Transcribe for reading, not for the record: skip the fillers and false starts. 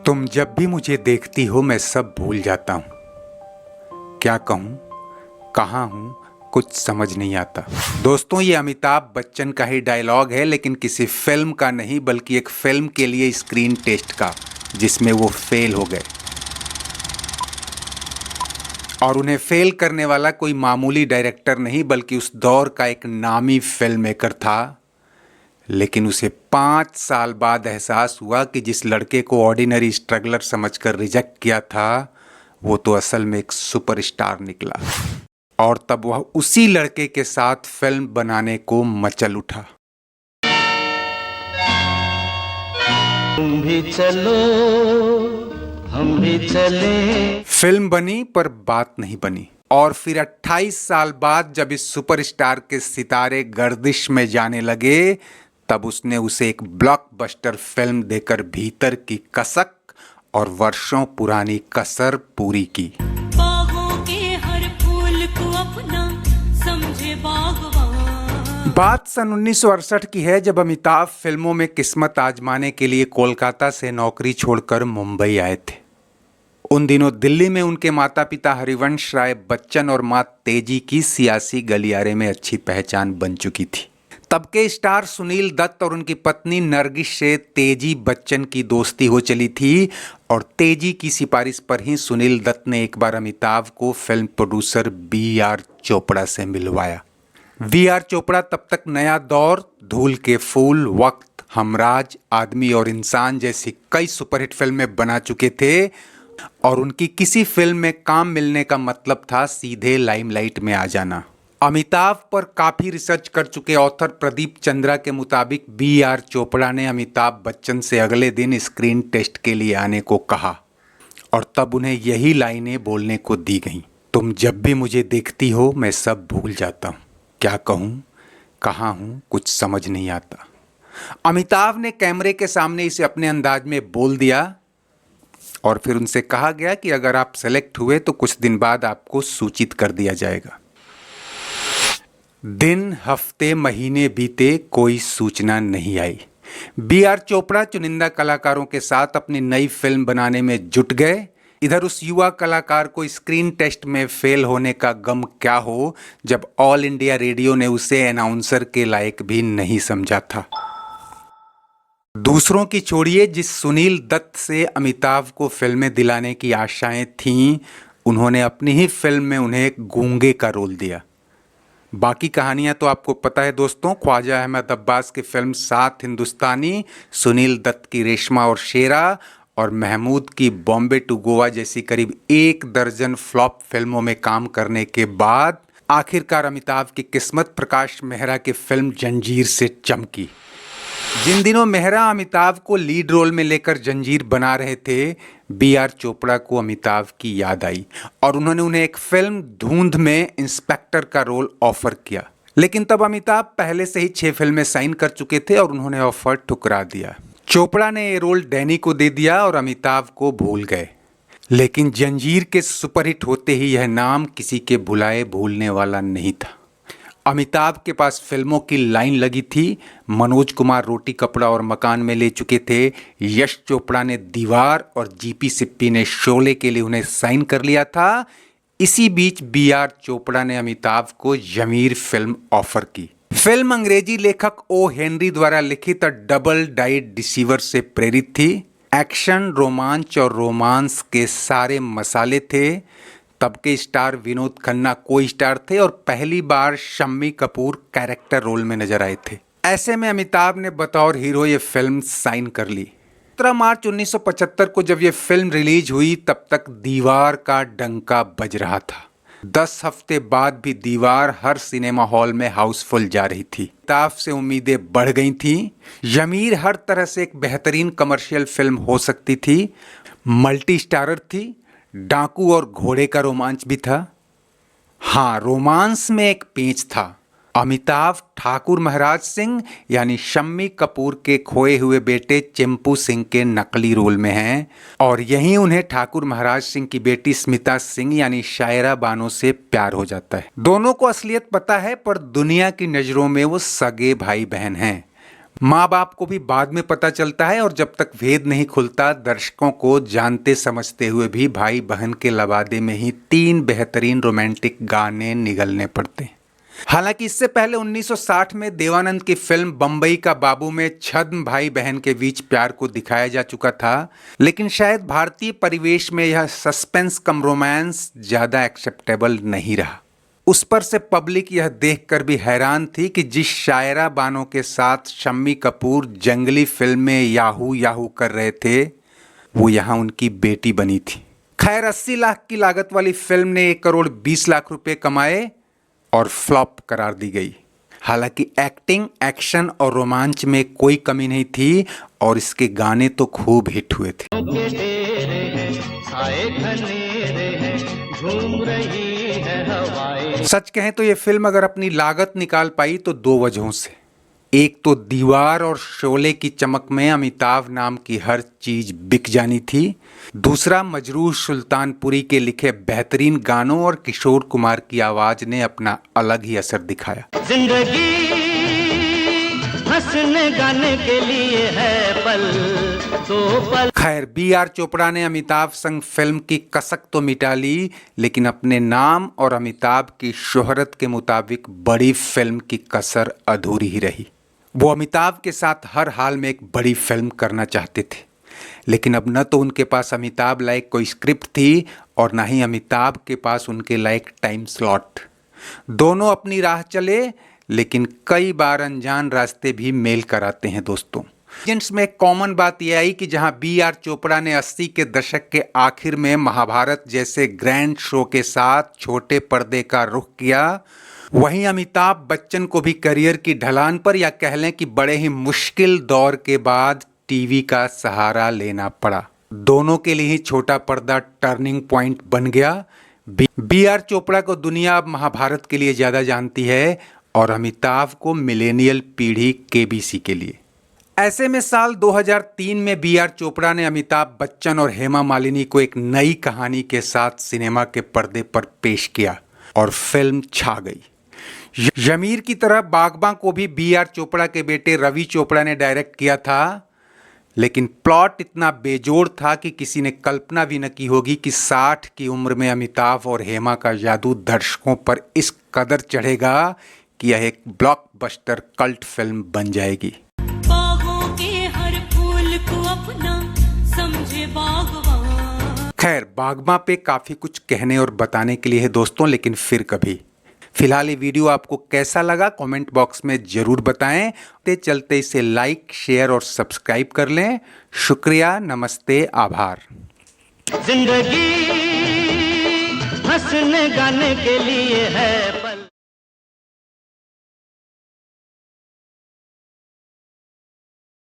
तुम जब भी मुझे देखती हो मैं सब भूल जाता हूँ। क्या कहूँ, कहाँ हूँ, कुछ समझ नहीं आता। दोस्तों, ये अमिताभ बच्चन का ही डायलॉग है, लेकिन किसी फिल्म का नहीं बल्कि एक फिल्म के लिए स्क्रीन टेस्ट का, जिसमें वो फेल हो गए। और उन्हें फेल करने वाला कोई मामूली डायरेक्टर नहीं बल्कि उस दौर का एक नामी फिल्म मेकर था। लेकिन उसे 5 साल बाद एहसास हुआ कि जिस लड़के को ऑर्डिनरी स्ट्रगलर समझकर रिजेक्ट किया था, वो तो असल में एक सुपरस्टार निकला। और तब वह उसी लड़के के साथ फिल्म बनाने को मचल उठा। तुम भी चलो, हम भी चले। फिल्म बनी पर बात नहीं बनी। और फिर 28 साल बाद जब इस सुपरस्टार के सितारे गर्दिश में जाने लगे, तब उसने उसे एक ब्लॉकबस्टर फिल्म देकर भीतर की कसक और वर्षों पुरानी कसर पूरी की। बागों के हर फूल को अपना समझे बागवान। बात सन 1968 की है, जब अमिताभ फिल्मों में किस्मत आजमाने के लिए कोलकाता से नौकरी छोड़कर मुंबई आए थे। उन दिनों दिल्ली में उनके माता पिता हरिवंश राय बच्चन और मां तेजी की सियासी गलियारे में अच्छी पहचान बन चुकी थी। तब के स्टार सुनील दत्त और उनकी पत्नी नरगिस से तेजी बच्चन की दोस्ती हो चली थी। और तेजी की सिफारिश पर ही सुनील दत्त ने एक बार अमिताभ को फिल्म प्रोड्यूसर B.R. चोपड़ा से मिलवाया। B.R. चोपड़ा तब तक नया दौर, धूल के फूल, वक्त, हमराज, आदमी और इंसान जैसी कई सुपरहिट फिल्में बना चुके थे। और उनकी किसी फिल्म में काम मिलने का मतलब था सीधे लाइमलाइट में आ जाना। अमिताभ पर काफी रिसर्च कर चुके ऑथर प्रदीप चंद्रा के मुताबिक B.R. चोपड़ा ने अमिताभ बच्चन से अगले दिन स्क्रीन टेस्ट के लिए आने को कहा। और तब उन्हें यही लाइनें बोलने को दी गईं। तुम जब भी मुझे देखती हो मैं सब भूल जाता हूँ। क्या कहूँ, कहाँ हूँ, कुछ समझ नहीं आता। अमिताभ ने कैमरे के सामने इसे अपने अंदाज में बोल दिया। और फिर उनसे कहा गया कि अगर आप सेलेक्ट हुए तो कुछ दिन बाद आपको सूचित कर दिया जाएगा। दिन, हफ्ते, महीने बीते, कोई सूचना नहीं आई। B.R. चोपड़ा चुनिंदा कलाकारों के साथ अपनी नई फिल्म बनाने में जुट गए। इधर उस युवा कलाकार को स्क्रीन टेस्ट में फेल होने का गम क्या हो, जब ऑल इंडिया रेडियो ने उसे अनाउंसर के लायक भी नहीं समझा था। दूसरों की छोड़िए, जिस सुनील दत्त से अमिताभ को फिल्में दिलाने की आशाएं थीं, उन्होंने अपनी ही फिल्म में उन्हें एक गूंगे का रोल दिया। बाकी कहानियां तो आपको पता है दोस्तों। ख्वाजा अहमद अब्बास की फिल्म 7 हिंदुस्तानी, सुनील दत्त की रेशमा और शेरा और महमूद की बॉम्बे टू गोवा जैसी करीब 1 दर्जन फ्लॉप फिल्मों में काम करने के बाद आखिरकार अमिताभ की किस्मत प्रकाश मेहरा की फिल्म जंजीर से चमकी। जिन दिनों मेहरा अमिताभ को लीड रोल में लेकर जंजीर बना रहे थे, B.R. चोपड़ा को अमिताभ की याद आई और उन्होंने उन्हें एक फिल्म धुंध में इंस्पेक्टर का रोल ऑफर किया। लेकिन तब अमिताभ पहले से ही 6 फिल्में साइन कर चुके थे और उन्होंने ऑफर ठुकरा दिया। चोपड़ा ने ये रोल डैनी को दे दिया और अमिताभ को भूल गए। लेकिन जंजीर के सुपरहिट होते ही यह नाम किसी के भुलाए भूलने वाला नहीं था। अमिताभ के पास फिल्मों की लाइन लगी थी। मनोज कुमार रोटी कपड़ा और मकान में ले चुके थे। यश चोपड़ा ने दीवार और जीपी सिप्पी ने शोले के लिए उन्हें साइन कर लिया था। इसी बीच B.R. चोपड़ा ने अमिताभ को जमीर फिल्म ऑफर की। फिल्म अंग्रेजी लेखक O. हेनरी द्वारा लिखित डबल डाइड डिसीवर से प्रेरित थी। एक्शन, रोमांच और रोमांस के सारे मसाले थे। तब के स्टार विनोद खन्ना को स्टार थे और पहली बार शम्मी कपूर कैरेक्टर रोल में नजर आए थे। ऐसे में अमिताभ ने बतौर हीरो ये फिल्म साइन कर ली। 17 मार्च 1975 को जब ये फिल्म रिलीज हुई, तब तक दीवार का डंका बज रहा था। 10 हफ्ते बाद भी दीवार हर सिनेमा हॉल में हाउसफुल जा रही थी। अमिताभ से उम्मीदें बढ़ गई थीं। जमीर हर तरह से एक बेहतरीन कमर्शियल फिल्म हो सकती थी। मल्टी स्टारर थी। डाकू और घोड़े का रोमांच भी था। हाँ, रोमांस में एक पेंच था। अमिताभ ठाकुर महाराज सिंह यानी शम्मी कपूर के खोए हुए बेटे चिंपू सिंह के नकली रोल में हैं और यहीं उन्हें ठाकुर महाराज सिंह की बेटी स्मिता सिंह यानी शायरा बानो से प्यार हो जाता है। दोनों को असलियत पता है, पर दुनिया की नजरों में वो सगे भाई बहन हैं। माँ बाप को भी बाद में पता चलता है और जब तक भेद नहीं खुलता दर्शकों को जानते समझते हुए भी भाई बहन के लवादे में ही 3 बेहतरीन रोमांटिक गाने निगलने पड़ते हैं। हालांकि इससे पहले 1960 में देवानंद की फिल्म बम्बई का बाबू में छद्म भाई बहन के बीच प्यार को दिखाया जा चुका था, लेकिन शायद भारतीय परिवेश में यह सस्पेंस कम रोमांस ज़्यादा एक्सेप्टेबल नहीं रहा। उस पर से पब्लिक यह देखकर भी हैरान थी कि जिस शायरा बानो के साथ शम्मी कपूर जंगली फिल्म में याहू याहू कर रहे थे वो यहाँ उनकी बेटी बनी थी। खैर 80 लाख की लागत वाली फिल्म ने 1 करोड़ 20 लाख रुपए कमाए और फ्लॉप करार दी गई। हालांकि एक्टिंग, एक्शन और रोमांच में कोई कमी नहीं थी और इसके गाने तो खूब हिट हुए थे। झूम रही है हवाएं। सच कहें तो ये फिल्म अगर अपनी लागत निकाल पाई तो 2 वजहों से। एक तो दीवार और शोले की चमक में अमिताभ नाम की हर चीज बिक जानी थी। दूसरा, मजरूह सुल्तानपुरी के लिखे बेहतरीन गानों और किशोर कुमार की आवाज ने अपना अलग ही असर दिखाया। जिंदगी हंसने गाने के लिए है पल तो पल। खैर B.R. चोपड़ा ने अमिताभ संग फिल्म की कसक तो मिटा ली, लेकिन अपने नाम और अमिताभ की शोहरत के मुताबिक बड़ी फिल्म की कसर अधूरी ही रही। वो अमिताभ के साथ हर हाल में एक बड़ी फिल्म करना चाहते थे, लेकिन अब न तो उनके पास अमिताभ लायक कोई स्क्रिप्ट थी और न ही अमिताभ के पास उनके लायक टाइम स्लॉट। दोनों अपनी राह चले, लेकिन कई बार अनजान रास्ते भी मेल कराते हैं दोस्तों। एजेंट्स में एक कॉमन बात यह आई कि जहां B.R. चोपड़ा ने 80 के दशक के आखिर में महाभारत जैसे ग्रैंड शो के साथ छोटे पर्दे का रुख किया, वहीं अमिताभ बच्चन को भी करियर की ढलान पर या कह लें कि बड़े ही मुश्किल दौर के बाद टीवी का सहारा लेना पड़ा। दोनों के लिए ही छोटा पर्दा टर्निंग पॉइंट बन गया। B.R. चोपड़ा को दुनिया अब महाभारत के लिए ज़्यादा जानती है और अमिताभ को मिलेनियल पीढ़ी KBC के लिए। ऐसे में साल 2003 में B.R. चोपड़ा ने अमिताभ बच्चन और हेमा मालिनी को एक नई कहानी के साथ सिनेमा के पर्दे पर पेश किया और फिल्म छा गई। जमीर की तरह बागबां को भी B.R. चोपड़ा के बेटे रवि चोपड़ा ने डायरेक्ट किया था, लेकिन प्लॉट इतना बेजोड़ था कि किसी ने कल्पना भी न की होगी कि 60 की उम्र में अमिताभ और हेमा का जादू दर्शकों पर इस कदर चढ़ेगा कि यह एक ब्लॉकबस्टर कल्ट फिल्म बन जाएगी। खैर बागबां पे काफ़ी कुछ कहने और बताने के लिए है दोस्तों, लेकिन फिर कभी। फिलहाल ये वीडियो आपको कैसा लगा कमेंट बॉक्स में ज़रूर बताएं। चलते इसे लाइक, शेयर और सब्सक्राइब कर लें। शुक्रिया, नमस्ते, आभार। जिंदगी हंसने गाने के लिए है पल।